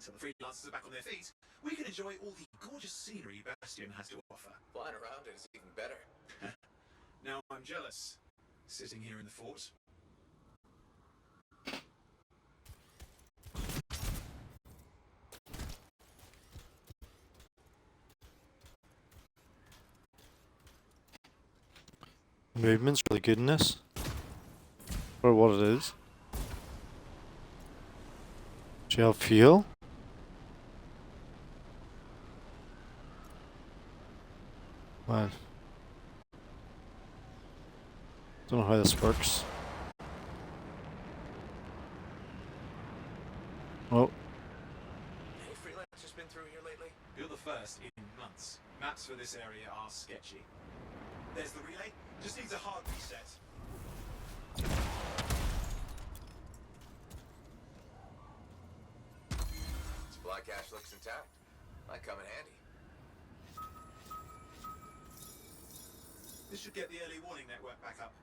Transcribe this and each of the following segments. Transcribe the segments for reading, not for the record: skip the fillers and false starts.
Until the freelancers are back on their feet, we can enjoy all the gorgeous scenery Bastion has to offer. Flying around it is even better. Now I'm jealous, sitting here in the fort. Movement's really good in this. For what it is. Do you have fuel? Well, don't know how this works. Oh. Any freelancers been through here lately? You're the first in months. Maps for this area are sketchy. There's the relay. Just needs a hard reset. Supply cache looks intact. Might come in handy. This should get the early warning network back up.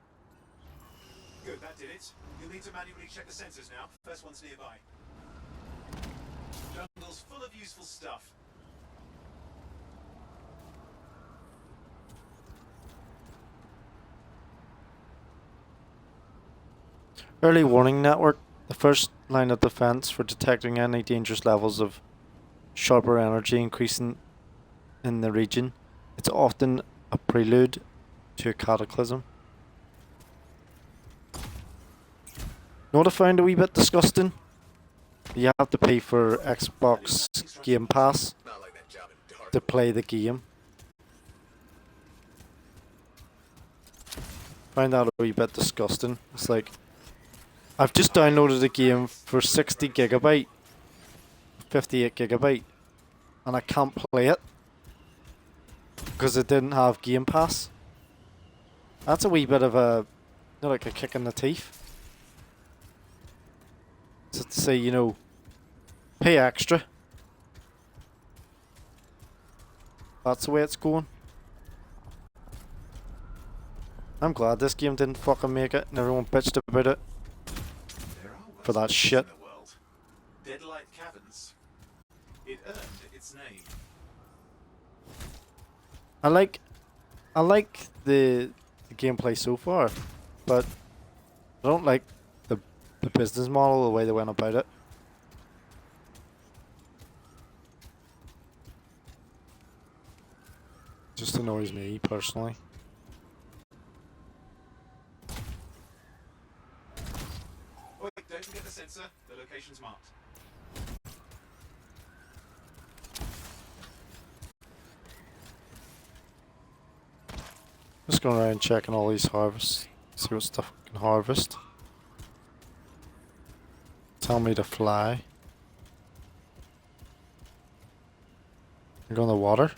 Good, that did it. You'll need to manually check the sensors now. First one's nearby. Jungle's full of useful stuff. Early warning network. The first line of defense for detecting any dangerous levels of sharper energy increasing in the region. It's often a prelude to a cataclysm. Know what I found a wee bit disgusting? You have to pay for Xbox Game Pass to play the game. Find that a wee bit disgusting. It's like, I've just downloaded a game for 60 gigabyte, 58 gigabyte, and I can't play it because it didn't have Game Pass. That's a wee bit of a, you know, like a kick in the teeth. So to say, you know, pay extra. That's the way it's going. I'm glad this game didn't fucking make it and everyone bitched about it. For that shit. Deadlight Caverns. It earned its name. I like the gameplay so far, but I don't like the business model, the way they went about it. Just annoys me personally. Wait, don't forget the sensor. The location's marked. Just going around checking all these harvests, see what stuff we can harvest. Tell me to fly. I go in the water.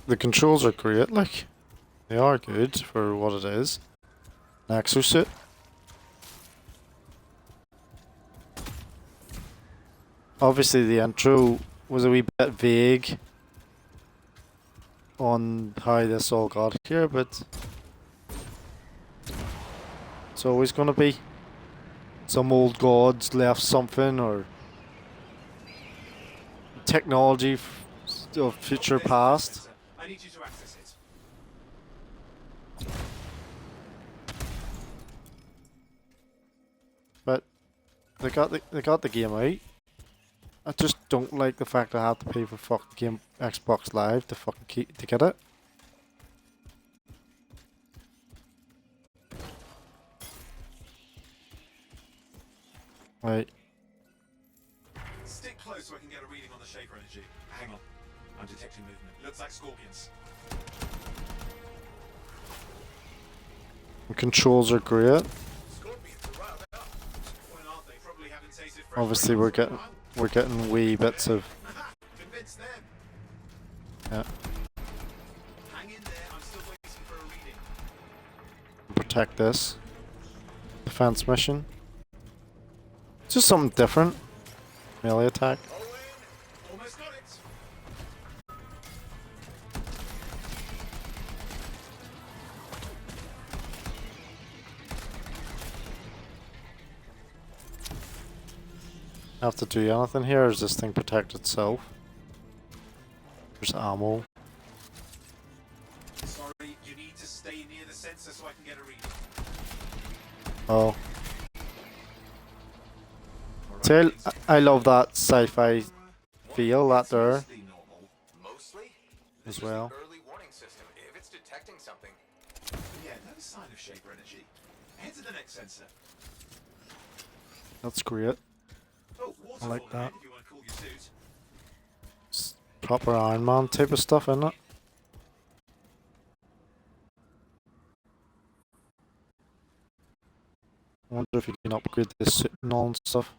The controls are great, like, they are good for what it is. An exosuit. Obviously the intro was a wee bit vague on how this all got here, but it's always gonna be. Some old gods left something, or technology of future past. I need you to access it. But they got the game out. I just don't like the fact I have to pay for fucking game Xbox Live to fucking to get it. Right. Stick close so I can get a reading on the shaper energy. Hang on. I'm detecting movement. Looks like scorpions. The controls are great. Scorpions are riled up. Obviously we're getting wee bits of Convince them. yeah, Hang in there. I'm still waiting for a reading. protect this. Defense mission. It's just something different. Melee attack. Owen, almost got it. Have to do anything here, or does this thing protect itself? There's ammo. Sorry, you need to stay near the sensor so I can get a reading. Oh. See, I love that sci-fi feel that there Mostly? as well. Early warning system. If it's detecting something. Yeah, no sign of shaper energy. Head to the next sensor. That's great. Oh, I like that. If you want to cool your suit. It's proper Iron Man type of stuff, isn't it? I wonder if you can upgrade this suit and all and stuff.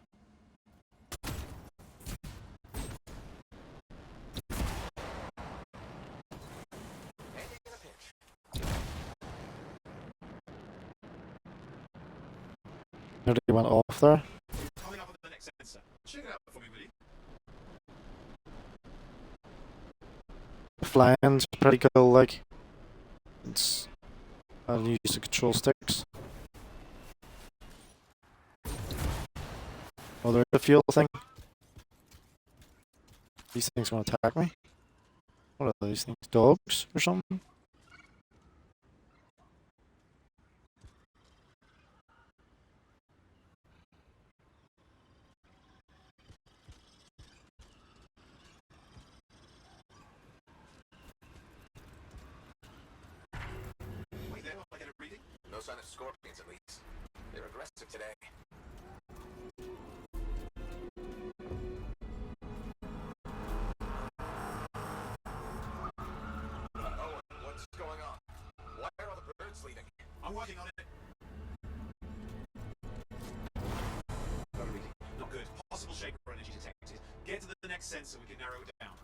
Nearly went off there. Coming up on the next sensor. Check it out for me, will you? The flying's pretty cool, like. It's. I'll use the control sticks. Oh, there's a fuel thing. These things want to attack me. What are these things? Dogs or something? Wait there, I get a reading. No sign of scorpions, at least. They're aggressive today. Oh, what's going on? Why are all the birds leaving? I'm working on it. Got a reading. Not good. Possible shaper energy detected. Get to the next sensor, we can narrow it down.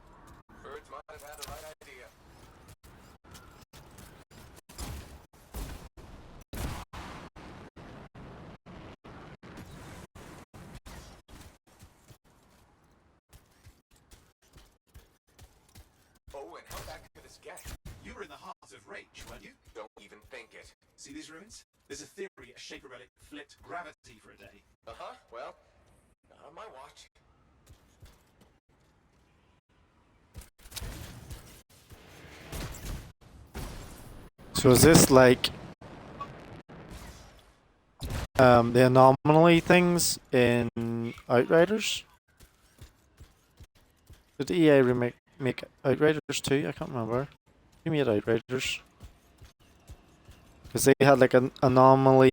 Birds might have had the right idea. Oh, and how bad could this get? You were in the heart of Rage, weren't you? Don't even think it. See these ruins? There's a theory a shaper relic flipped gravity for a day. Uh-huh, well, not on my watch. So is this like the anomaly things in Outriders? Did EA make Outriders 2? I can't remember. Who made Outriders? Because they had like an anomaly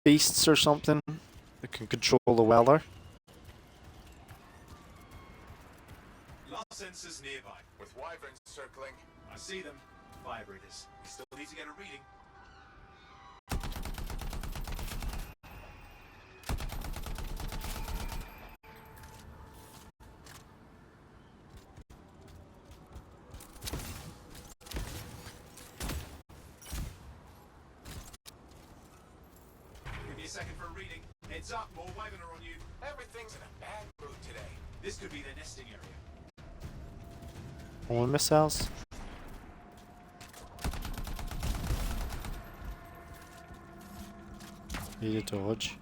beasts or something that can control the weather. Last sensors nearby. With wyverns circling. I see them. Vibrators. We still need to get a reading. Give me a second for a reading. Heads up, more wyvern are on you. Everything's in a bad mood today. This could be their nesting area. More missiles. Need to dodge.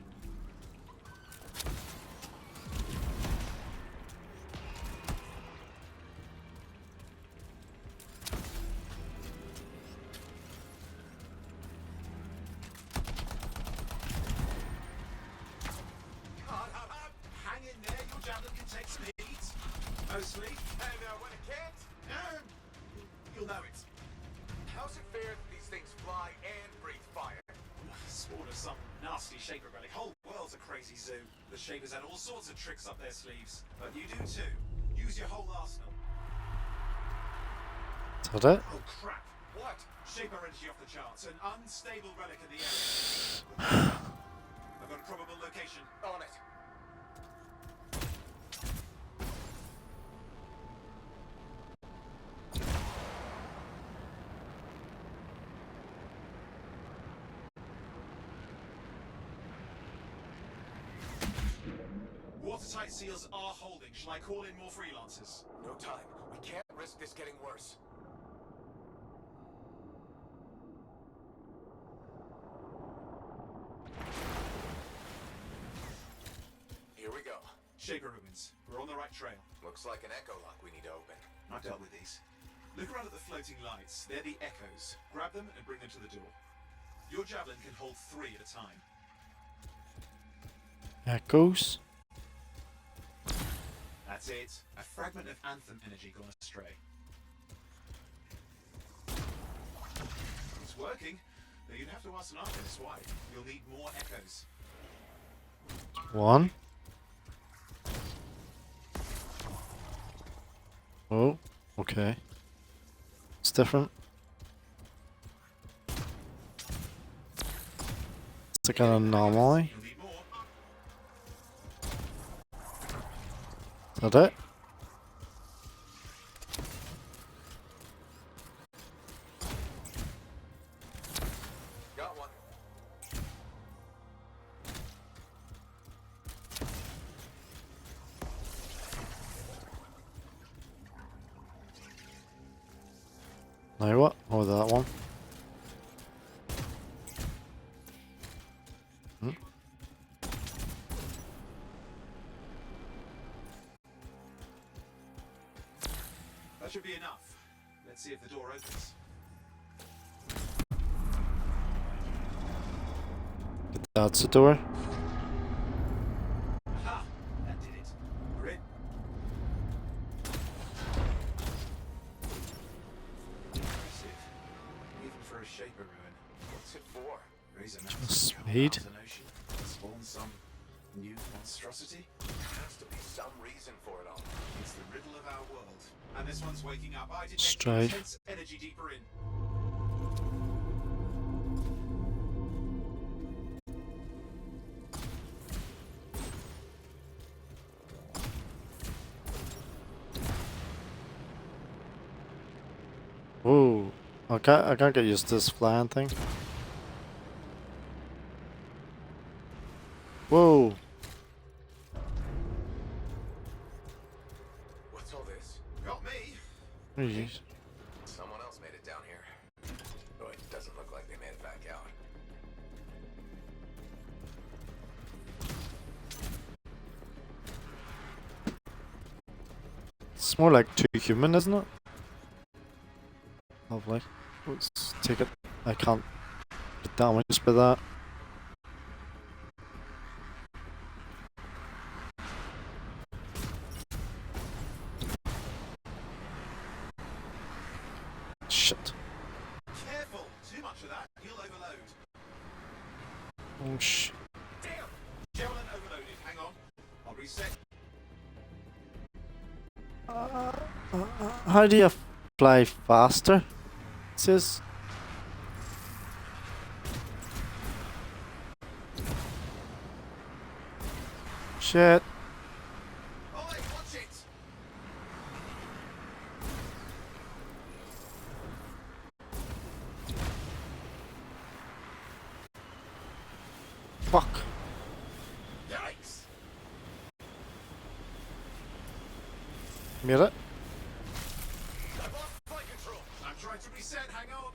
Hang in there, your javelin can take some heat. Mostly. And when it can't, You'll know it. how's it fair that these things fly and breathe fire? Spawn of some nasty shaper relic. Whole world's a crazy zoo. The shapers had all sorts of tricks up their sleeves. But you do too. Use your whole arsenal. Is that it? Oh crap. What? Shaper energy off the charts. An unstable relic in the area. I've got a probable location. On it. Watertight seals are holding. Shall I call in more freelancers? No time. We can't risk this getting worse. Here we go. Shaper ruins. We're on the right trail. Looks like an echo lock we need to open. I've dealt with these. Look around at the floating lights. They're the echoes. Grab them and bring them to the door. Your javelin can hold 3 at a time. Echoes. That's it. A fragment of Anthem energy gone astray. It's working, though you'd have to ask an artist why. You'll need more echoes. 1. Oh, okay. It's different. It's like an anomaly. You'll need more. Is that it? Got one. Now what? Oh, that one. Hmm. That should be enough. Let's see if the door opens. That's the door. Aha! That did it. We're in. Impressive. Even for a shaper ruin. What's it for? Raise a Just mountain, speed. come out an ocean, spawn some new monstrosity. There has to be some reason for it all. It's the riddle of our world. And this one's waking up. I detect Strive. intense energy deeper in. Whoa. I can't get used to this flying thing. Whoa. What's all this? Got me. Oh, jeez. Someone else made it down here. Oh, it doesn't look like they made it back out. It's more like too human, isn't it? Lovely. Let's take it. I can't get damaged by that. Shit. Careful. Too much of that. You'll overload. Oh shit. Damn. Javelin overloaded. Hang on. I'll reset. How do you fly faster? It says. Shit. Oh, wait, watch it. Fuck. Yikes. Made it. I've lost flight control. I'm trying to reset. Hang on.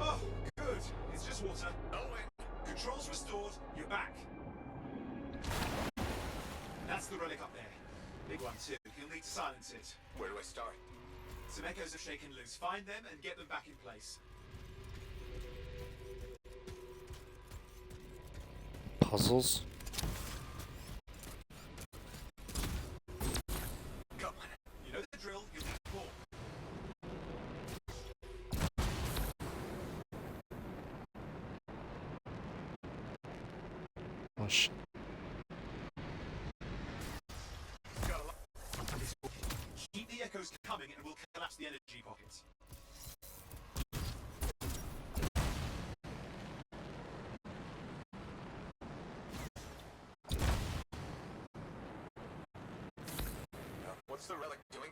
Oh, good. It's just water. No wind. Controls restored. You're back. That's the relic up there. Big one too. You'll need to silence it. Where do I start? Some echoes have shaken loose. Find them and get them back in place. Puzzles. Come on. You know the drill. You'll need more. Oh shit. Got a lot. Keep the echoes coming and we'll collapse the energy pockets. What's the relic doing?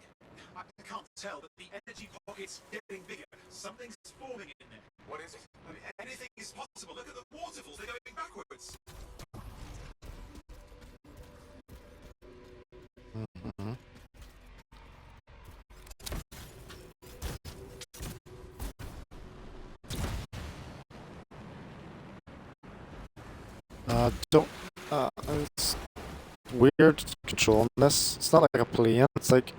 I can't tell, but the energy pocket's getting bigger. Something's forming in there. What is it? I mean, anything is possible. Look at the waterfalls. They're going backwards. Don't. It's weird controlling this. It's not like a plane. It's like.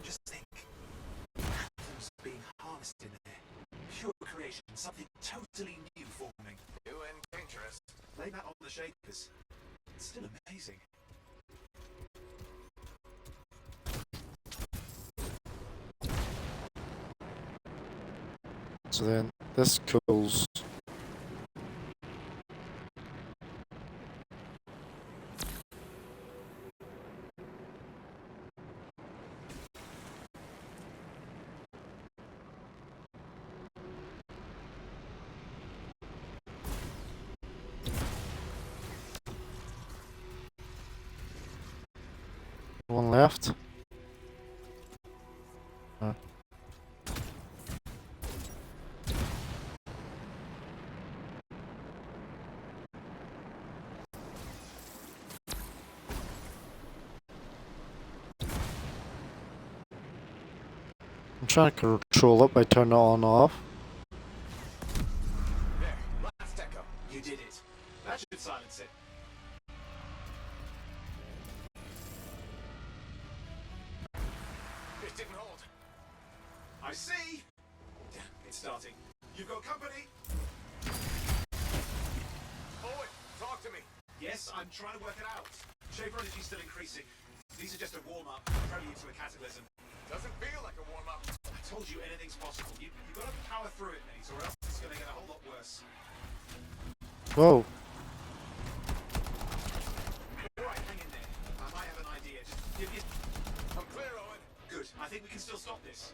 Just think. Anthem's being harnessed in there. Pure creation, something totally new forming. New and dangerous. Blame that on the shakers. It's still amazing. So then this cools. One left. I'm trying to control it by turning it on and off. There, last echo. You did it. That should silence it. It didn't hold. I see. Damn, it's starting. You've got company. Owen, talk to me. Yes, I'm trying to work it out. Shaper energy's still increasing. These are just a warm-up, prelude to a cataclysm. Doesn't feel like a warm-up. I told you anything's possible. You've got to power through it, mate, or else it's going to get a whole lot worse. Whoa. All right, hang in there. I might have an idea. Just give me... I'm clear, Owen. Good. I think we can still stop this.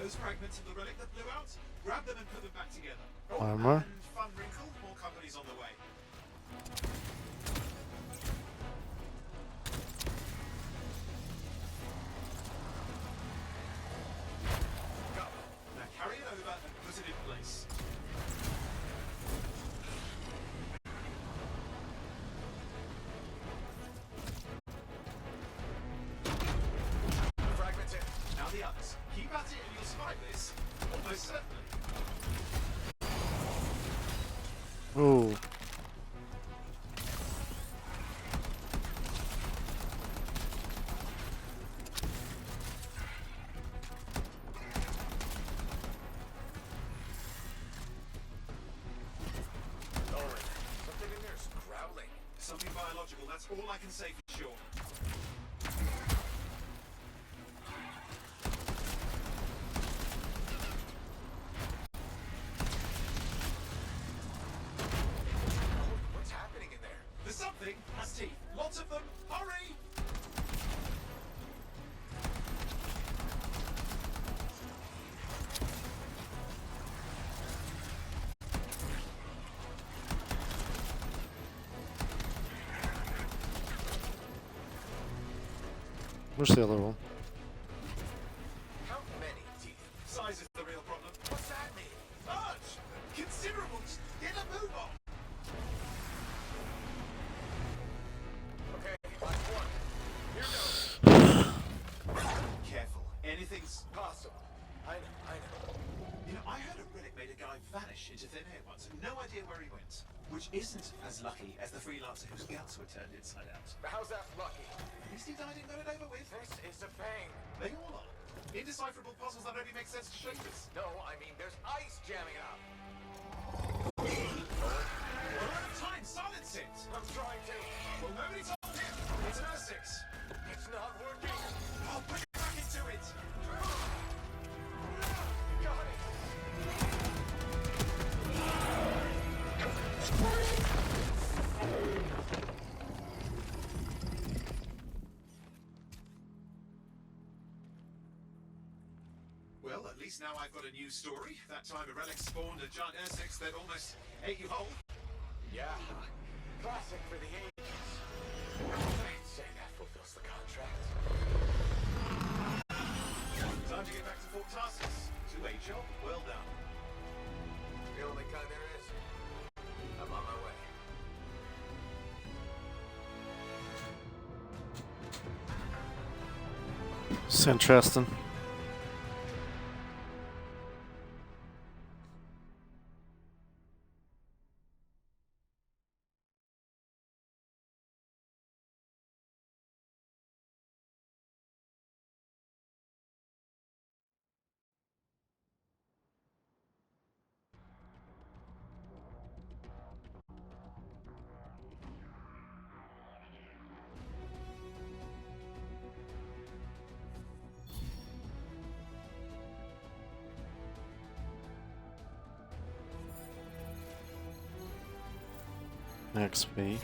Those fragments of the relic that blew out, grab them and put them back together. Armor. And fun wrinkle, more company's on the way. Go. Now carry it over and put it in place. Fragments in. Now the others. Keep at it and you'll spike this. Almost certainly. Ooh. Owen, something in there's growling. Something biological, that's all I can say for sure. What's happening in there? There's something has teeth. Lots of them. Hurry! Where's the other one? How many teeth? Size is the real problem. What's that mean? Large! Considerable! Just get a move on! Okay, last one. Here goes. Careful. Anything's Possible. I know. You know, I heard a relic made a guy vanish into thin air once and no idea where he went. Which isn't as lucky as the freelancer whose guts were turned inside out. How's that lucky? At least he died and got it over with. This is a pain. They all are. Indecipherable puzzles that only make sense to shapers. No, I mean there's ice jamming up. We're out of time. Silence it. I'm trying to. Well, nobody told him. It's an R6. It's not working. I'll put it back into it. Got it. Well, at least now I've got a new story. That time a relic spawned a giant R6 that almost ate you whole. Yeah. Classic for the ages. I'd say that fulfills the contract. Time to get back to Fort Tarsus. Two-way job, well done. The only kind there is. I'm on my way. It's interesting. XP.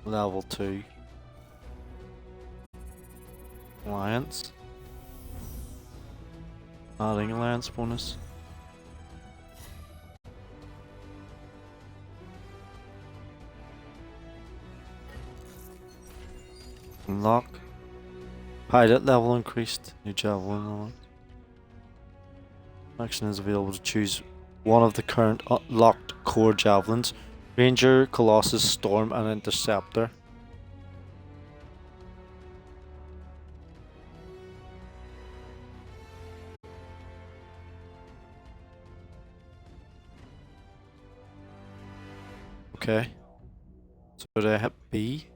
Level 2. Alliance. Adding alliance bonus. Unlock. Pilot level increased. New javelin unlocked. Action is available to choose one of the current locked core javelins. Ranger, Colossus, Storm, and Interceptor. Okay. So do I hit B?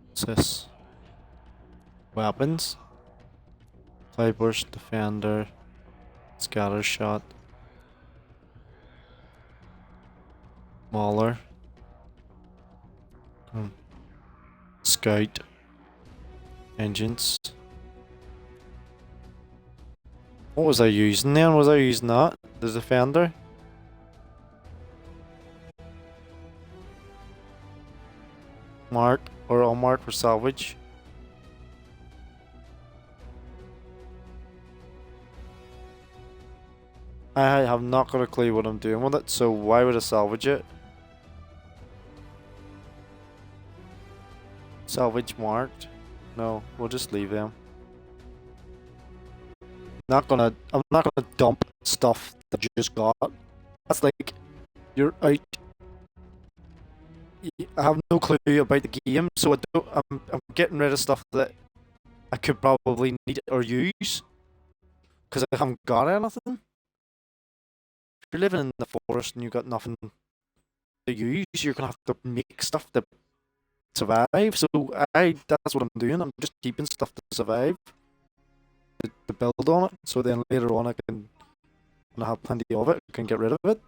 What's this? Weapons. Cloudburst, Defender, Scatter Shot, Mauler, Scout, Engines. What was I using then? Was I using that? The Defender? Mark or unmarked for salvage. I have not got a clue what I'm doing with it, so why would I salvage it? Salvage marked? No, we'll just leave them. I'm not gonna dump stuff that you just got. That's like you're out. I have no clue about the game, so I'm getting rid of stuff that I could probably need or use because I haven't got anything. If you're living in the forest and you got nothing to use, you're gonna have to make stuff to survive. So that's what I'm doing. I'm just keeping stuff to survive, to build on it. So then later on, when I have plenty of it, I can get rid of it.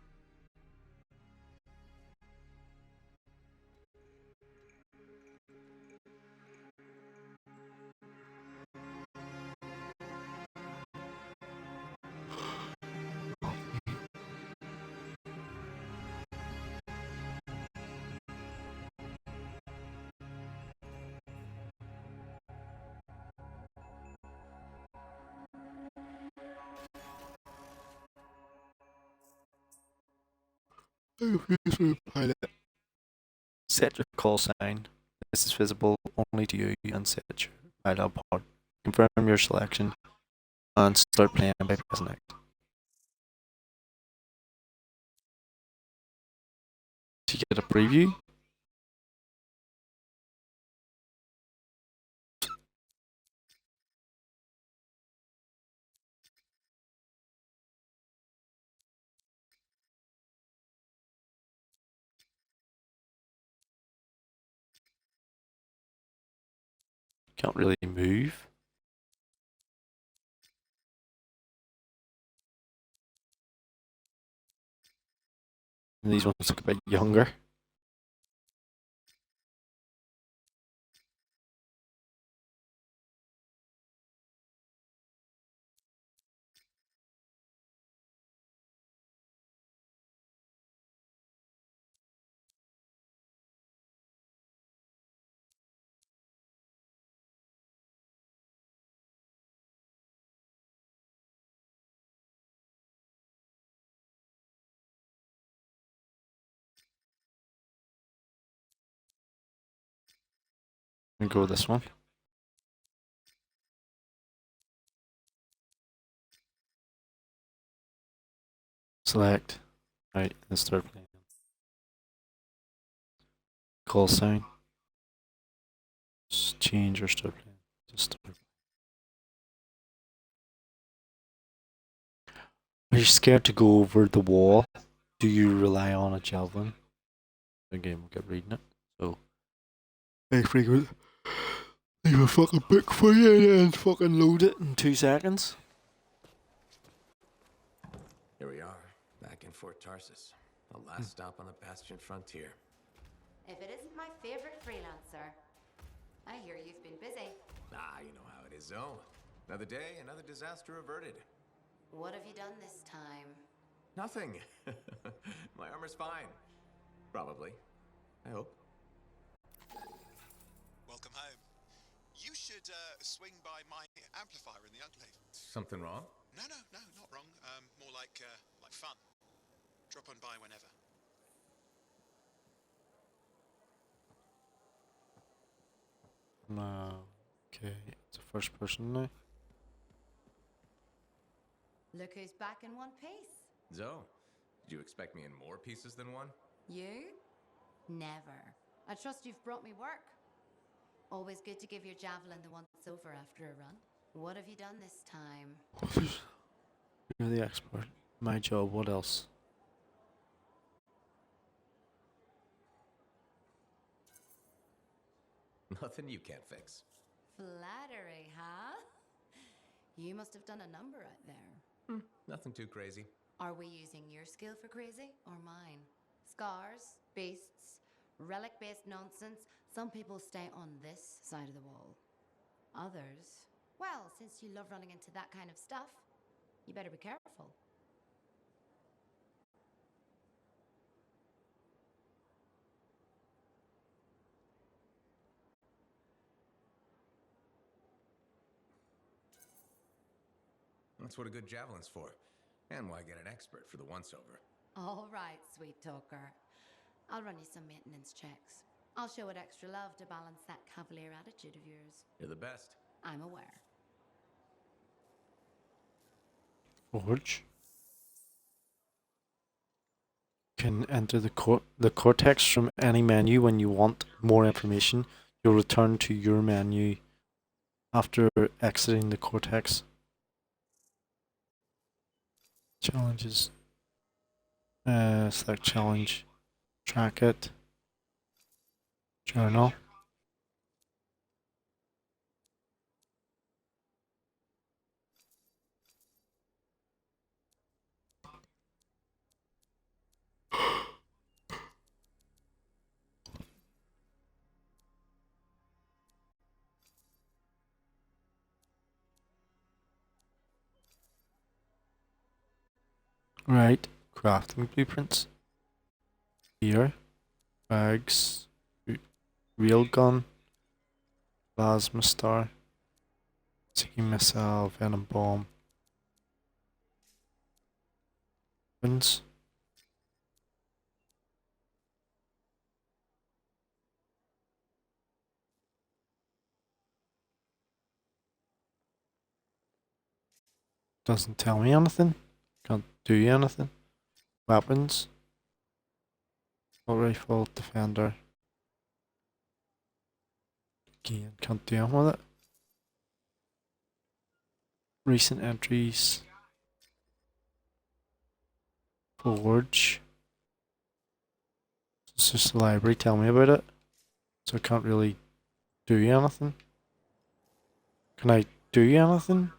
Set your call sign. This is visible only to you and set your pilot apart. Confirm your selection and start playing by pressing X. To get a preview. Can't really move. And these ones look a bit younger. I'm gonna go with this one. Select. Right, let's start playing. Call sign. Just change or start playing. Just start. Are you scared to go over the wall? Do you rely on a javelin? Again, we'll get reading it. So, I figured leave a fucking book for you and fucking load it in 2 seconds. Here we are, back in Fort Tarsus. The last stop on the Bastion frontier. If it isn't my favorite freelancer. I hear you've been busy. Ah, you know how it is, Zoe. Another day, another disaster averted. What have you done this time? Nothing. My armor's fine. Probably. I hope. Welcome home. You should swing by my amplifier in the Enclave. Something wrong? No, not wrong. More like fun. Drop on by whenever. Okay, it's a first person now. Look who's back in one piece. Zoe, did you expect me in more pieces than one? You? Never. I trust you've brought me work. Always good to give your javelin the once over after a run. What have you done this time? You're the expert. My job, what else? Nothing you can't fix. Flattery, huh? You must have done a number out there. Nothing too crazy. Are we using your skill for crazy or mine? Scars, beasts, relic-based nonsense. Some people stay on this side of the wall. Others, well, since you love running into that kind of stuff, you better be careful. That's what a good javelin's for. And why get an expert for the once-over. All right, sweet talker. I'll run you some maintenance checks. I'll show it extra love to balance that cavalier attitude of yours. You're the best. I'm aware. Forge. Can enter the cortex from any menu when you want more information. You'll return to your menu after exiting the cortex. Challenges. Select challenge. Track it. Journal. Right, crafting blueprints. Here, bags, railgun, plasma star, sticky missile, venom bomb, weapons. Doesn't tell me anything. Can't do anything. Weapons. Assault rifle, defender. Again, can't do anything with it. Recent entries. Forge. It's just the library, tell me about it. So I can't really do anything. Can I do anything?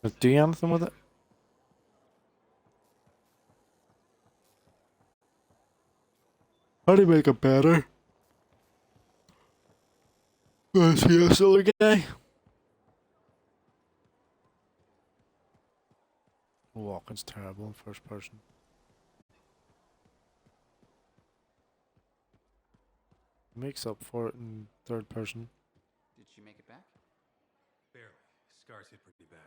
Can I do anything with it? How do you make it better? See this other guy? Walking's terrible in first person. Makes up for it in third person. Did she make it back? Barely. Scars hit pretty bad.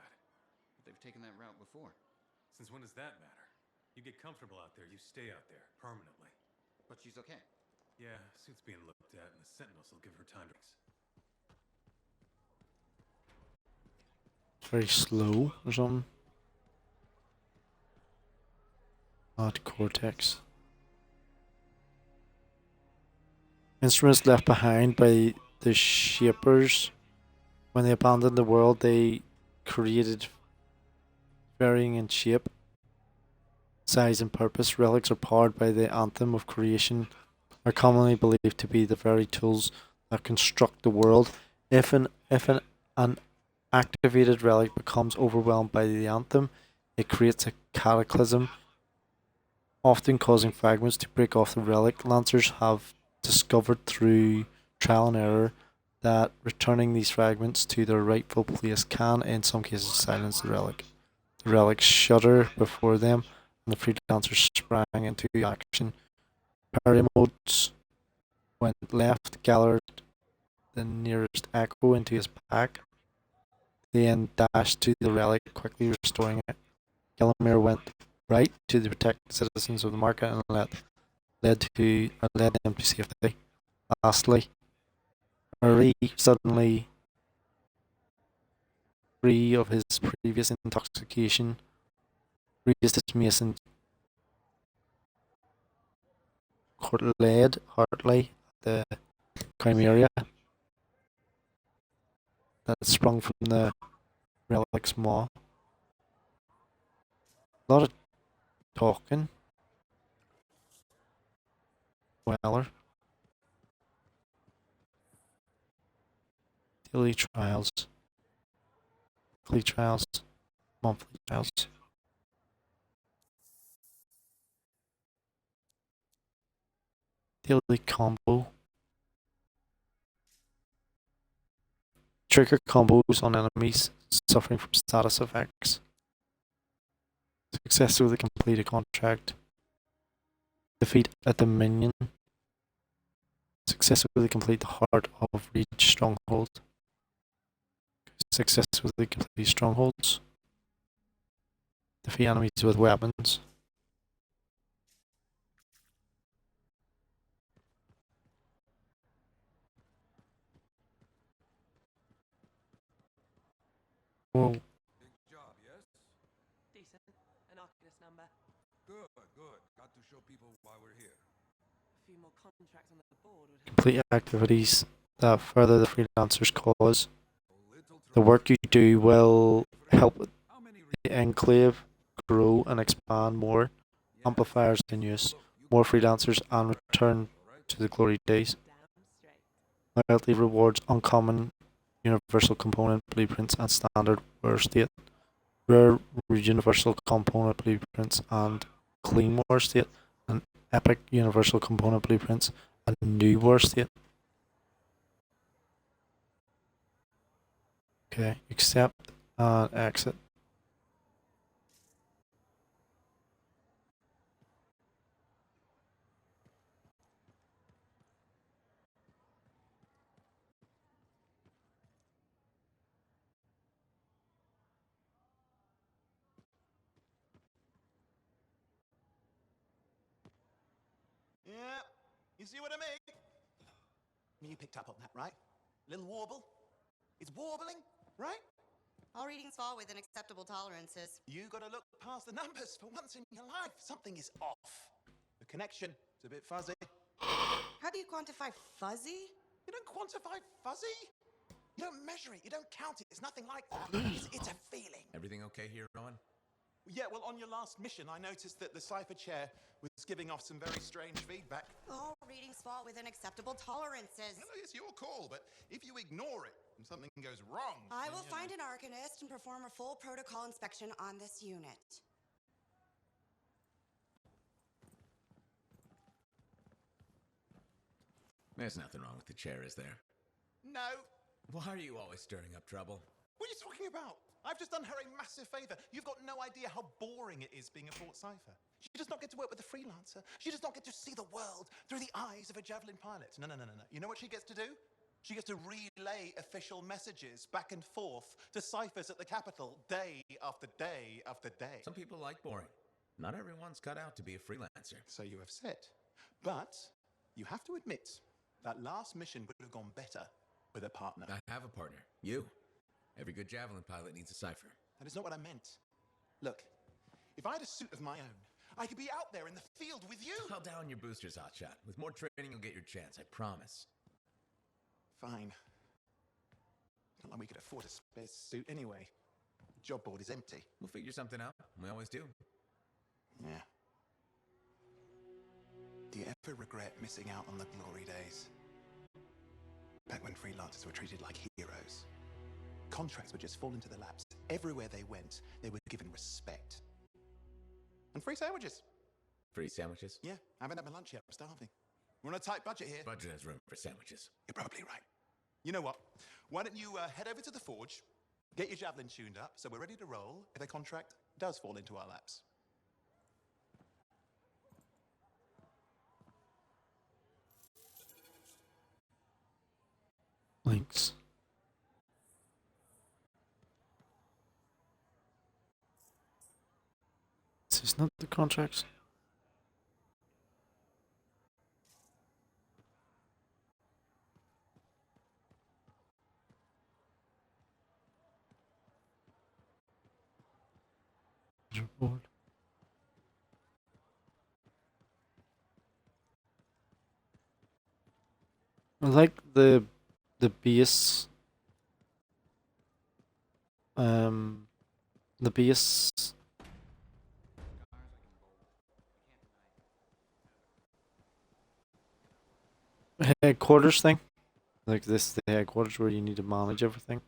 But they've taken that route before. Since when does that matter? You get comfortable out there, you stay out there, permanently. But she's okay. Yeah, suit's being looked at, and the Sentinels will give her time to... Very slow or something. Not cortex. instruments left behind by the Shapers. When they abandoned the world, they created, varying in shape, size, and purpose. Relics are powered by the Anthem of creation, are commonly believed to be the very tools that construct the world. If an activated relic becomes overwhelmed by the Anthem, it creates a cataclysm, often causing fragments to break off the relic. Lancers have discovered through trial and error that returning these fragments to their rightful place can, in some cases, silence the relic. The relics shudder before them, and the freelancers sprang into action. Parry modes, when left, gathered the nearest echo into his pack, then dashed to the relic, quickly restoring it. Gillimer went right to the protected citizens of the market and led them to safety. Lastly, Murray, suddenly free of his previous intoxication, raised his mace and led Hartley, the chimera that sprung from the relic's maw. A lot of talking. Weller. Daily trials. Weekly trials. Monthly trials. Daily combo. Trigger combos on enemies suffering from status effects. Successfully complete a contract. Defeat a Dominion. Successfully complete the Heart of Reach Stronghold. Successfully complete strongholds. Defeat enemies with weapons. Whoa. Big job, yes? Decent. An Arcanist number. Good, good. Got to show people why we're here. A few more contracts on the board would help. Complete activities that further the freelancer's cause. The work you do will help the enclave grow and expand more. Amplifiers in use, more freelancers, and return to the glory days. Damn straight. Loyalty rewards uncommon universal component blueprints and standard war state. Rare universal component blueprints and clean war state. And epic universal component blueprints and new war state. Okay, accept and exit. Yeah, you see what I mean? You picked up on that, right? Little warble? It's warbling, right? All readings fall within acceptable tolerances. You gotta look past the numbers for once in your life. Something is off. The connection is a bit fuzzy. How do you quantify fuzzy? You don't quantify fuzzy? You don't measure it, you don't count it. It's nothing like that. It's a feeling. Everything okay here, Rowan? Yeah, well, on your last mission, I noticed that the cipher chair was giving off some very strange feedback. All readings fall within acceptable tolerances. Well, it's your call, but if you ignore it and something goes wrong... I will find an Arcanist and perform a full protocol inspection on this unit. There's nothing wrong with the chair, is there? No. Why are you always stirring up trouble? What are you talking about? I've just done her a massive favor. You've got no idea how boring it is being a Fort Cipher. She does not get to work with a freelancer. She does not get to see the world through the eyes of a Javelin pilot. No. You know what she gets to do? She gets to relay official messages back and forth to ciphers at the capital day after day after day. Some people like boring. Not everyone's cut out to be a freelancer. So you have said. But you have to admit, that last mission would have gone better with a partner. I have a partner. You. Every good Javelin pilot needs a cipher. That is not what I meant. Look, if I had a suit of my own, I could be out there in the field with you. I'll down your boosters, hotshot. With more training, you'll get your chance, I promise. Fine. Not like we could afford a spare suit anyway. The job board is empty. We'll figure something out. We always do. Yeah. Do you ever regret missing out on the glory days? Back when freelancers were treated like heroes. Contracts would just fall into their laps. Everywhere they went, they were given respect. And free sandwiches. Free sandwiches? Yeah, I haven't had my lunch yet. I'm starving. We're on a tight budget here. Budget has room for sandwiches. You're probably right. You know what? Why don't you head over to the forge, get your javelin tuned up, so we're ready to roll if a contract does fall into our laps. Links. This is not the contracts. Board. I like the base the base headquarters thing. Like this, the headquarters where you need to manage everything.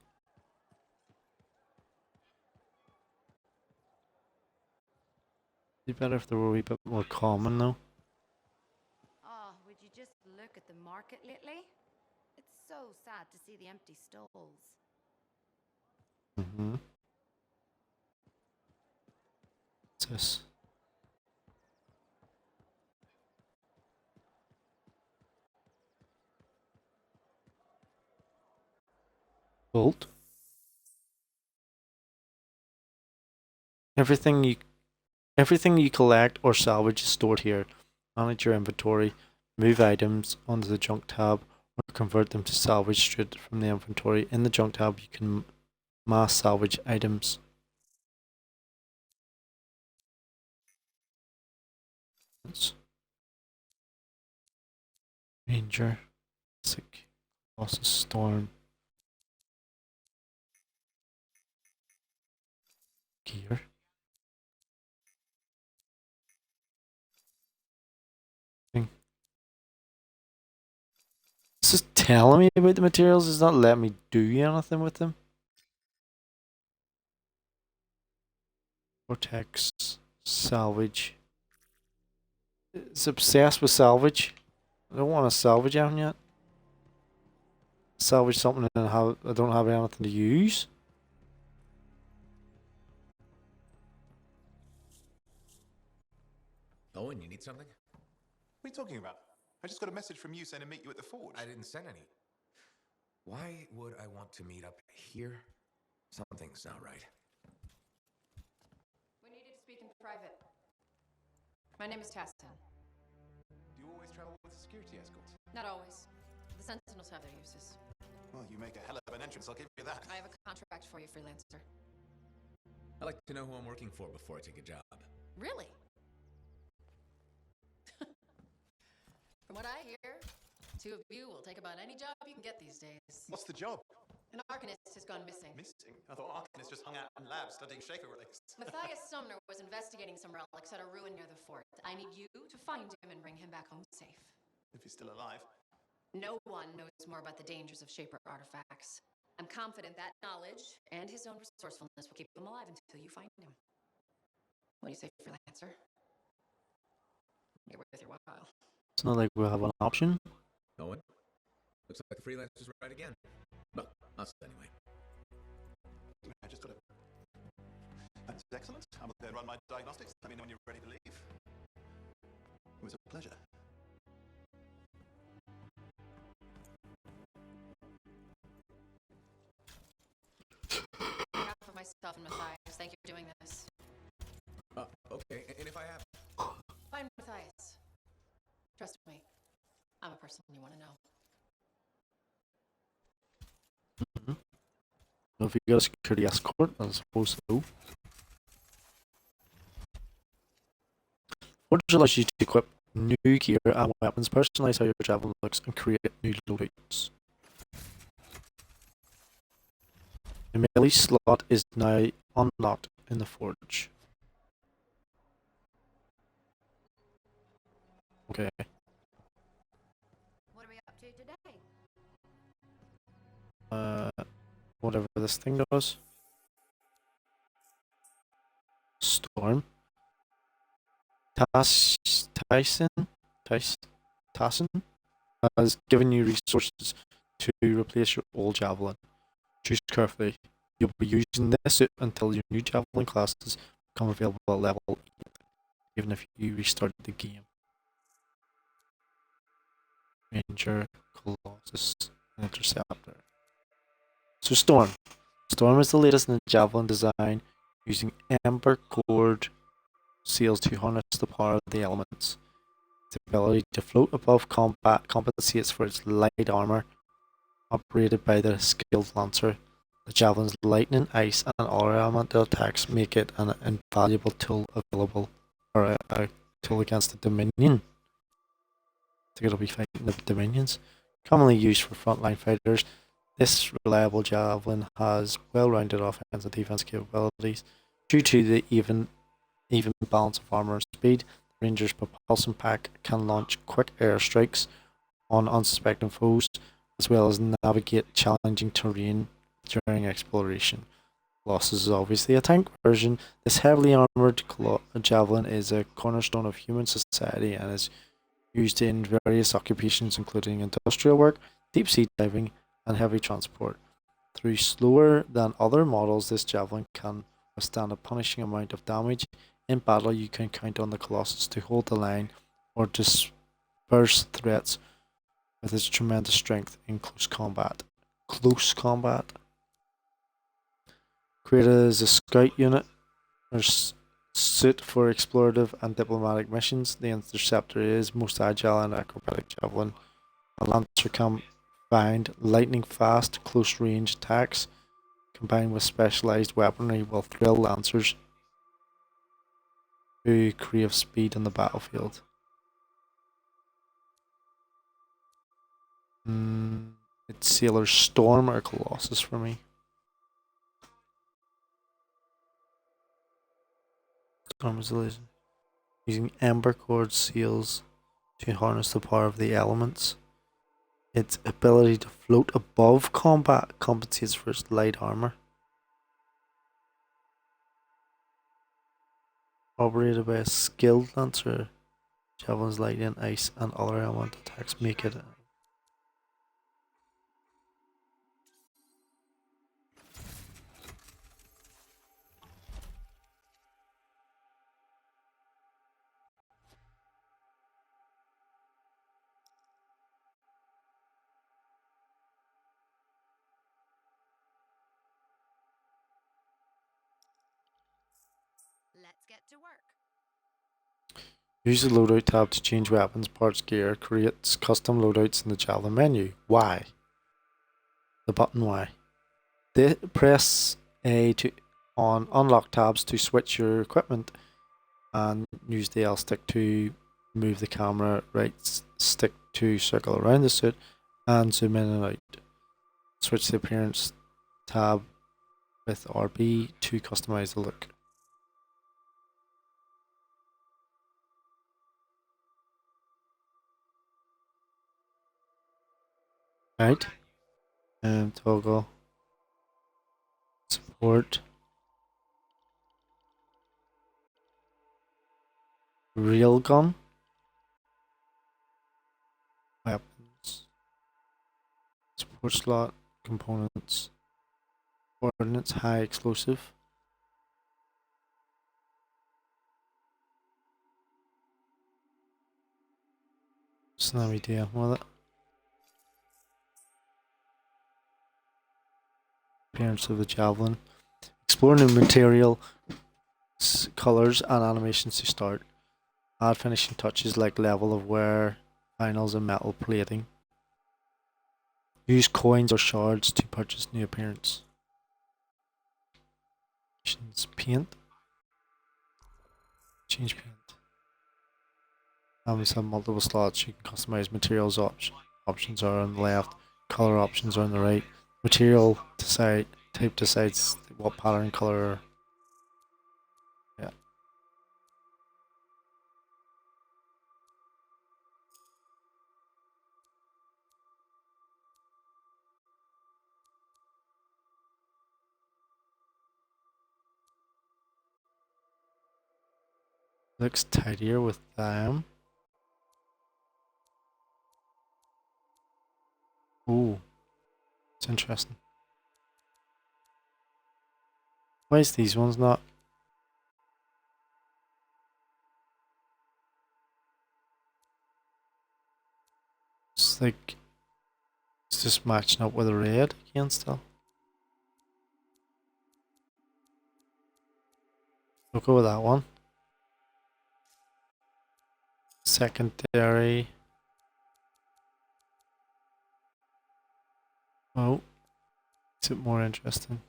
It'd be better if they were a wee bit more common though. Oh, would you just look at the market lately? It's so sad to see the empty stalls. Mm-hmm. What's this? Bolt. Everything you collect or salvage is stored here. Manage your inventory, move items onto the junk tab, or convert them to salvage straight from the inventory. In the junk tab, you can mass salvage items. Ranger, sick, Colossus Storm, gear. It's just telling me about the materials, it's not letting me do anything with them. Vortex, salvage. It's obsessed with salvage. I don't want to salvage anything yet. Salvage something and I don't have anything to use. Owen, you need something? What are you talking about? I just got a message from you saying to meet you at the forge. I didn't send any. Why would I want to meet up here? Something's not right. We needed to speak in private. My name is Tassin. Do you always travel with a security escort? Not always. The Sentinels have their uses. Well, you make a hell of an entrance, I'll give you that. I have a contract for you, freelancer. I like to know who I'm working for before I take a job. Really? From what I hear, two of you will take about any job you can get these days. What's the job? An Arcanist has gone missing. Missing? I thought Arcanists just hung out in labs studying shaker relics. Matthias Sumner was investigating some relics at a ruin near the fort. I need you to find him and bring him back home safe. If he's still alive. No one knows more about the dangers of shaper artifacts. I'm confident that knowledge and his own resourcefulness will keep him alive until you find him. What do you say, freelancer? You're worth your while. It's not like we'll have an option. Owen? Looks like the freelancer's right again. Well, us anyway. I just got a... That's excellent. I'm going to run my diagnostics. Let me know when you're ready to leave. It was a pleasure. On behalf of myself and Matthias, thank you for doing this. Okay, and if I have... Find Matthias. Trust me, I'm a person you want to know. Well, if you got a security escort, I suppose so. Forge allows you to equip new gear and weapons, personalize how your javelin looks, and create new loadouts. The melee slot is now unlocked in the forge. Okay. What are we up to today? Whatever this thing does. Storm. Tyson has given you resources to replace your old javelin. Choose carefully. You'll be using this suit until your new javelin classes become available at level 8, even if you restart the game. Ranger, Colossus, Interceptor. So Storm. Storm is the latest in the javelin design, using Ember Cord seals to harness the power of the elements. Its ability to float above combat compensates for its light armor, operated by the skilled lancer. The javelin's lightning, ice, and other elemental attacks make it an invaluable tool available, or a tool against the Dominion. I think it'll be fighting the Dominions. Commonly used for frontline fighters, this reliable javelin has well-rounded offense and defense capabilities. Due to the even balance of armor and speed, the Ranger's propulsion pack can launch quick airstrikes on unsuspecting foes, as well as navigate challenging terrain during exploration. Colossus is obviously a tank version. This heavily armored javelin is a cornerstone of human society and is used in various occupations including industrial work, deep sea diving, and heavy transport. Through slower than other models, this javelin can withstand a punishing amount of damage. In battle, you can count on the Colossus to hold the line or disperse threats with its tremendous strength in close combat. Created as a scout unit or suit for explorative and diplomatic missions, the Interceptor is most agile and acrobatic javelin. A lancer can find lightning fast, close range attacks, combined with specialized weaponry, will thrill lancers who crave speed in the battlefield. It's Sailor Storm or Colossus for me. Storm is the legend. Using Ember Cord seals to harness the power of the elements. Its ability to float above combat compensates for its light armor. Operated by a skilled lancer, javelin's lightning, ice, and other elemental attacks make it Let's get to work. Use the loadout tab to change weapons, parts, gear, creates custom loadouts in the javelin menu. Y. The button Y. Press A to unlock tabs to switch your equipment, and use the L stick to move the camera, right stick to circle around the suit, and zoom in and out. Switch the appearance tab with RB to customize the look. Right, and toggle support railgun weapons support slot components ordnance high explosive snazzy deal with it. Appearance of the javelin. Explore new material, colors, and animations to start. Add finishing touches like level of wear, finals, and metal plating. Use coins or shards to purchase new appearance. Paint. Change paint. Have multiple slots. You can customize materials options are on the left. Color options are on the right. Material type decides what pattern color. Yeah. Looks tidier with them. Ooh, it's interesting. Why is these ones not? It's like it's just matching up with the red again still. We'll go with that one. Secondary. Oh, makes it more interesting.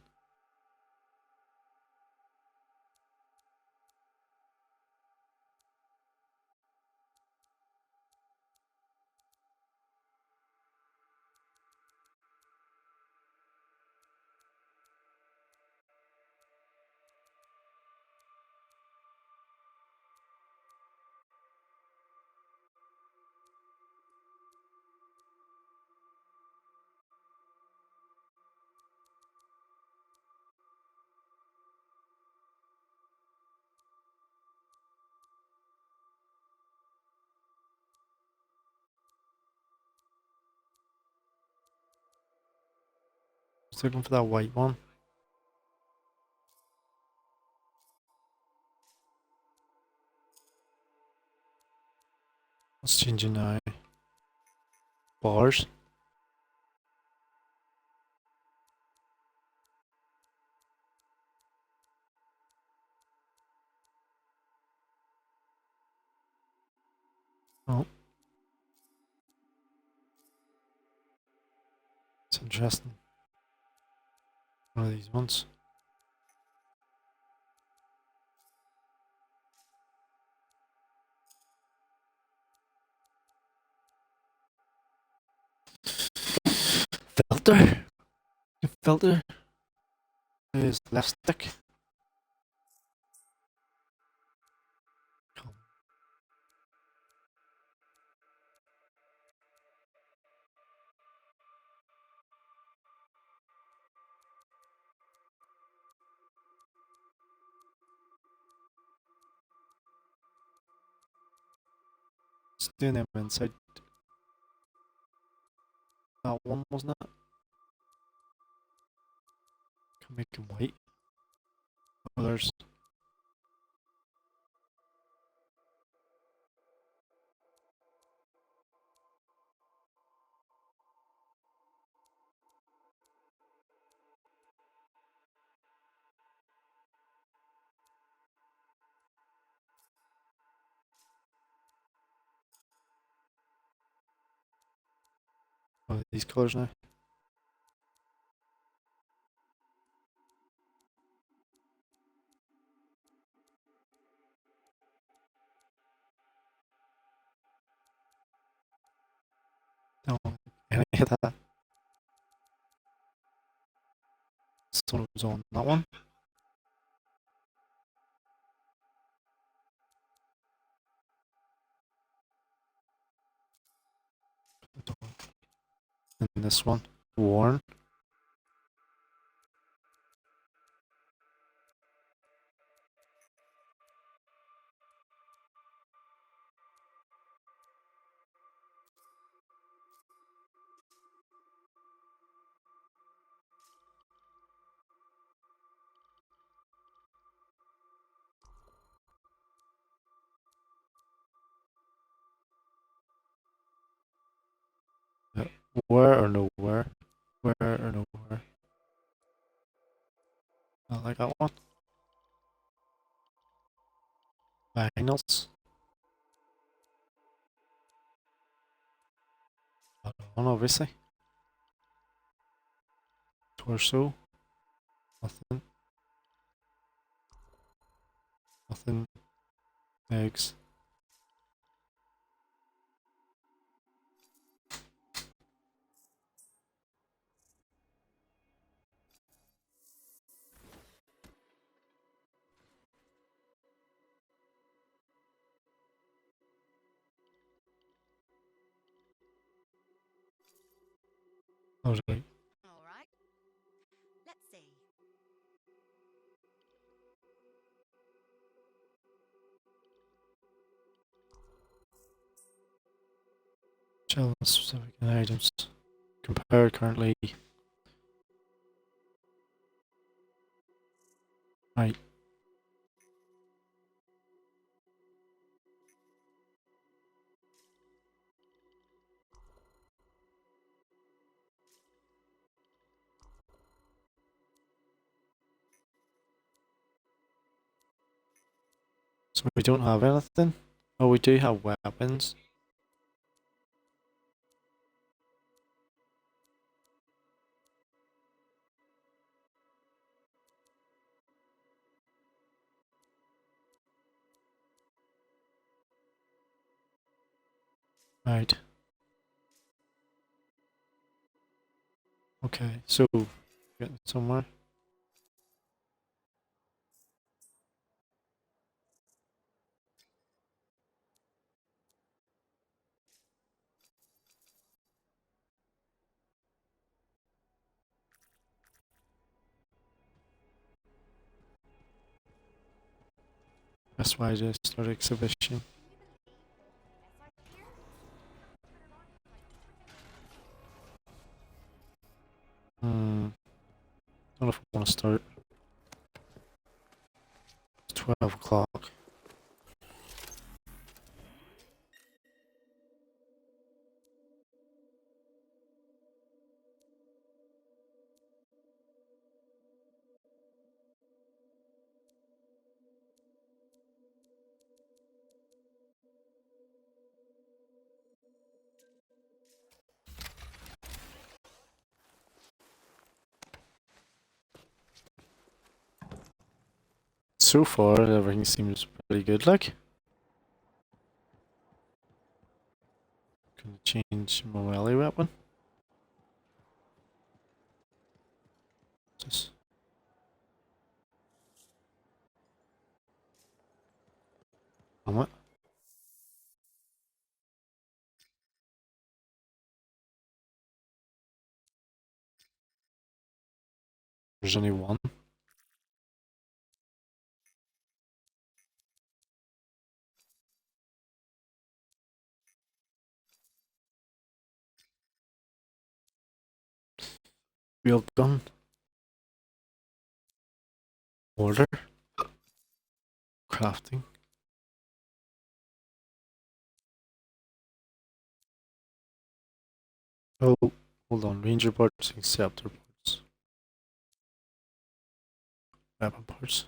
Just looking for that white one. Let's change it now. Bars. Oh. It's interesting. One of these ones. Filter. Filter is left stick. It's doing them inside. That one wasn't it? Can make them white. Oh, there's. Oh, these colors now. Don't want any of that. Sun was on that one. And this one, worn. Where or nowhere? Where or nowhere? I like that one. Vinyls. That one, obviously. Torso. Nothing. Nothing. Legs. Alright. All right. Let's see. Challenge specific items. Compare currently. Right. So we don't have anything? Oh, we do have weapons. Right. Okay, so getting somewhere. That's why I just started exhibition. Don't know if I want to start. It's 12 o'clock. So far, everything seems pretty good, like. Gonna change my melee weapon. Just what? There's only one. Wheel gun. Order. Crafting. Oh, hold on. Ranger parts, Acceptor parts. Weapon parts.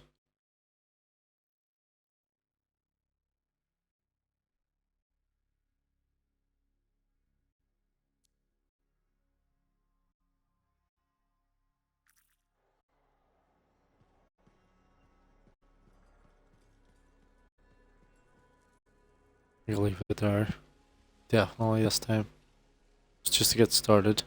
You leave it there. Definitely this time. It's just to get started.